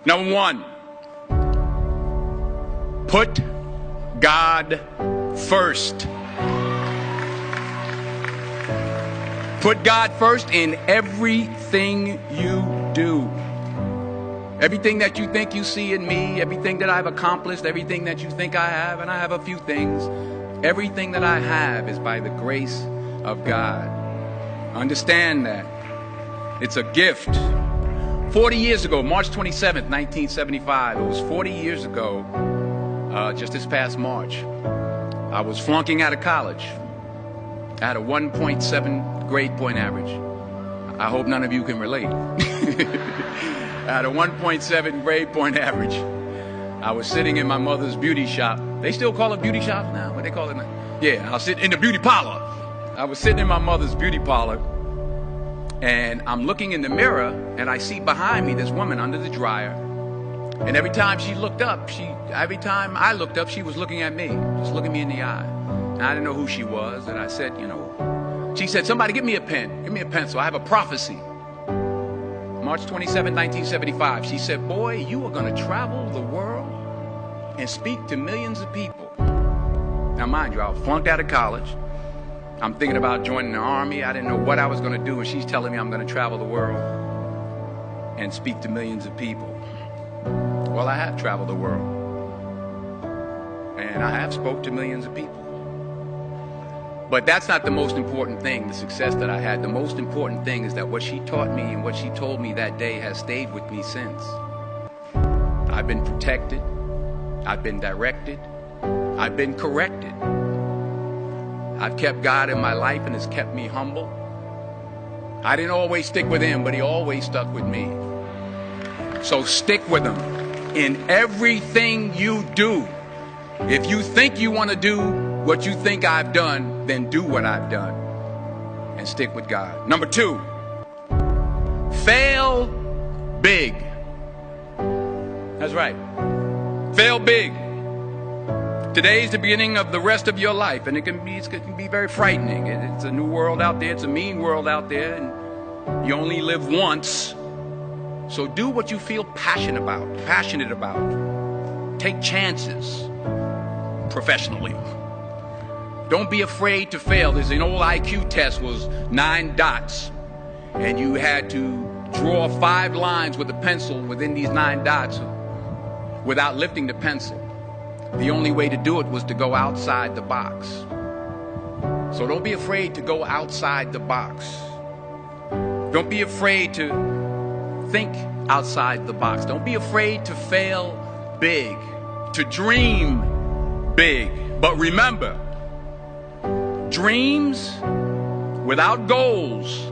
Number one, put God first. Put God first in everything you do. Everything that you think you see in me, everything that I've accomplished, everything that you think I have, and I have a few things, everything that I have is by the grace of God. Understand that. It's a gift. 40 years ago, March 27th, 1975, it was 40 years ago, just this past March, I was flunking out of college. I had a 1.7 grade point average. I hope none of you can relate. I had a 1.7 grade point average. I was sitting in my mother's beauty shop. They still call it beauty shops now? What they call it now? Yeah, I was sitting in the beauty parlor. I was sitting in my mother's beauty parlor, and I'm looking in the mirror, and I see behind me this woman under the dryer. And every time she looked up, every time I looked up, she was looking at me, just looking me in the eye. And I didn't know who she was, and I said, she said, somebody give me a pen, give me a pencil, I have a prophecy. March 27, 1975, she said, boy, you are going to travel the world and speak to millions of people. Now mind you, I was flunked out of college. I'm thinking about joining the army. I didn't know what I was going to do, and she's telling me I'm going to travel the world and speak to millions of people. Well, I have traveled the world, and I have spoke to millions of people. But that's not the most important thing, the success that I had. The most important thing is that what she taught me and what she told me that day has stayed with me since. I've been protected. I've been directed. I've been corrected. I've kept God in my life, and it's kept me humble. I didn't always stick with him, but he always stuck with me. So stick with him in everything you do. If you think you want to do what you think I've done, then do what I've done and stick with God. Number two, fail big. That's right. Fail big. Today's the beginning of the rest of your life, and it can be very frightening. It's a new world out there. It's a mean world out there, and you only live once. So do what you feel passionate about. Take chances professionally. Don't be afraid to fail. There's an old IQ test, was 9 dots, and you had to draw 5 lines with a pencil within these 9 dots without lifting the pencil. The only way to do it was to go outside the box. So don't be afraid to go outside the box. Don't be afraid to think outside the box. Don't be afraid to fail big, to dream big. But remember, dreams without goals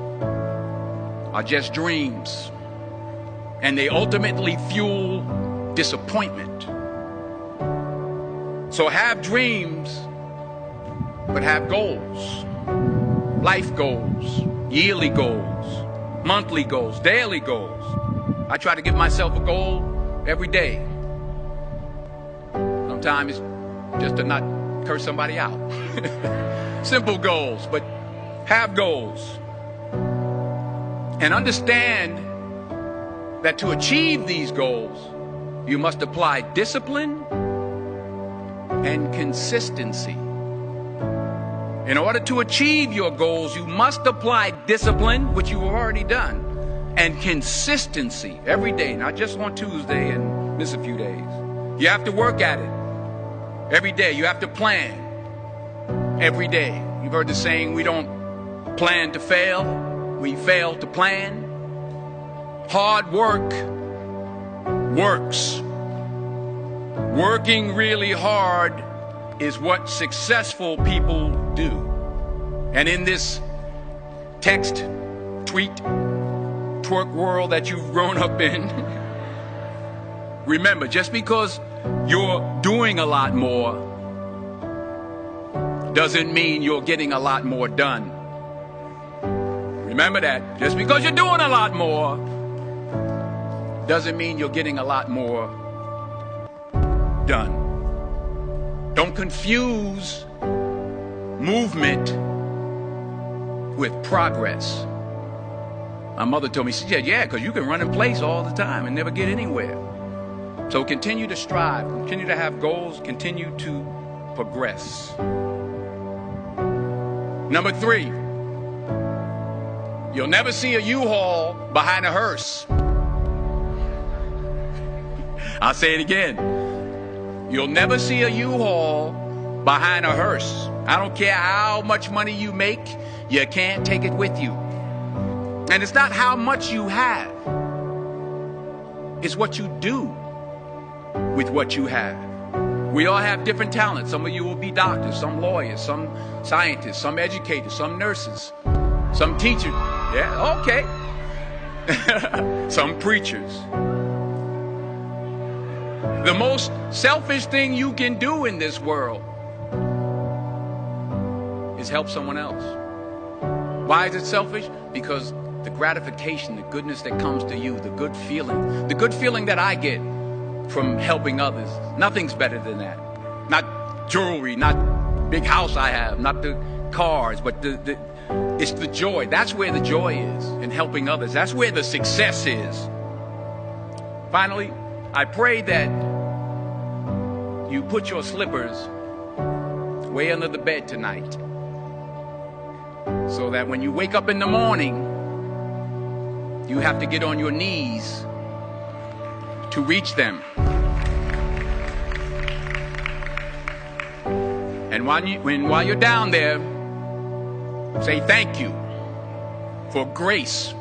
are just dreams, and they ultimately fuel disappointment. So have dreams, but have goals. Life goals, yearly goals, monthly goals, daily goals. I try to give myself a goal every day. Sometimes it's just to not curse somebody out. Simple goals, but have goals. And understand that to achieve these goals, you must apply discipline and consistency. In order to achieve your goals, you must apply discipline, which you have already done, and consistency every day, not just on Tuesday and miss a few days. You have to work at it every day. You have to plan every day. You've heard the saying, we don't plan to fail, we fail to plan. Hard work works. Working really hard is what successful people do. And in this text, tweet, twerk world that you've grown up in, remember, just because you're doing a lot more doesn't mean you're getting a lot more done. Remember that. Just because you're doing a lot more doesn't mean you're getting a lot more done. Don't confuse movement with progress. My mother told me, she said, yeah, because you can run in place all the time and never get anywhere. So continue to strive, continue to have goals, continue to progress. Number 3, you'll never see a U-Haul behind a hearse. I'll say it again. You'll never see a U-Haul behind a hearse. I don't care how much money you make, you can't take it with you. And it's not how much you have. It's what you do with what you have. We all have different talents. Some of you will be doctors, some lawyers, some scientists, some educators, some nurses, some teachers. Yeah, okay. Some preachers. The most selfish thing you can do in this world is help someone else. Why is it selfish? Because the gratification, the goodness that comes to you, the good feeling that I get from helping others, nothing's better than that. Not jewelry, not big house I have, not the cars, but it's the joy. That's where the joy is, in helping others. That's where the success is. Finally, I pray that you put your slippers way under the bed tonight, so that when you wake up in the morning, you have to get on your knees to reach them. And while you're down there, say thank you for grace.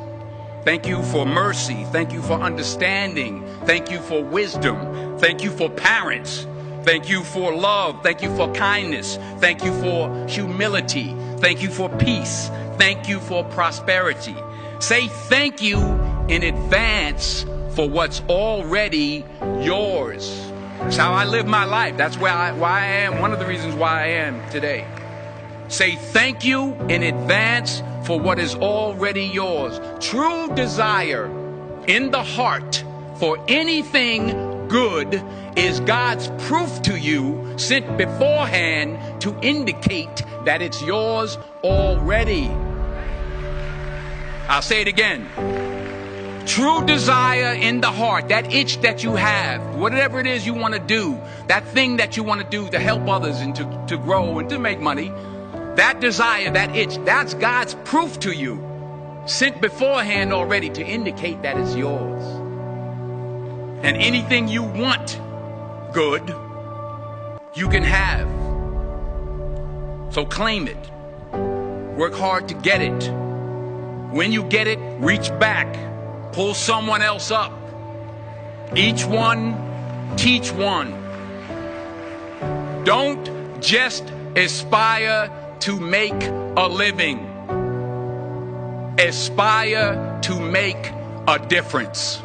Thank you for mercy. Thank you for understanding. Thank you for wisdom. Thank you for parents. Thank you for love. Thank you for kindness. Thank you for humility. Thank you for peace. Thank you for prosperity. Say thank you in advance for what's already yours. That's how I live my life. That's why I am. One of the reasons why I am today. Say thank you in advance for what is already yours. True desire in the heart for anything good is God's proof to you, sent beforehand to indicate that it's yours already. I'll say it again. True desire in the heart, that itch that you have, whatever it is you want to do, that thing that you want to do to help others and to grow and to make money, that desire, that itch, that's God's proof to you, sent beforehand already to indicate that it's yours. And anything you want good, you can have. So claim it. Work hard to get it. When you get it, reach back. Pull someone else up. Each one, teach one. Don't just aspire to make a living. Aspire to make a difference.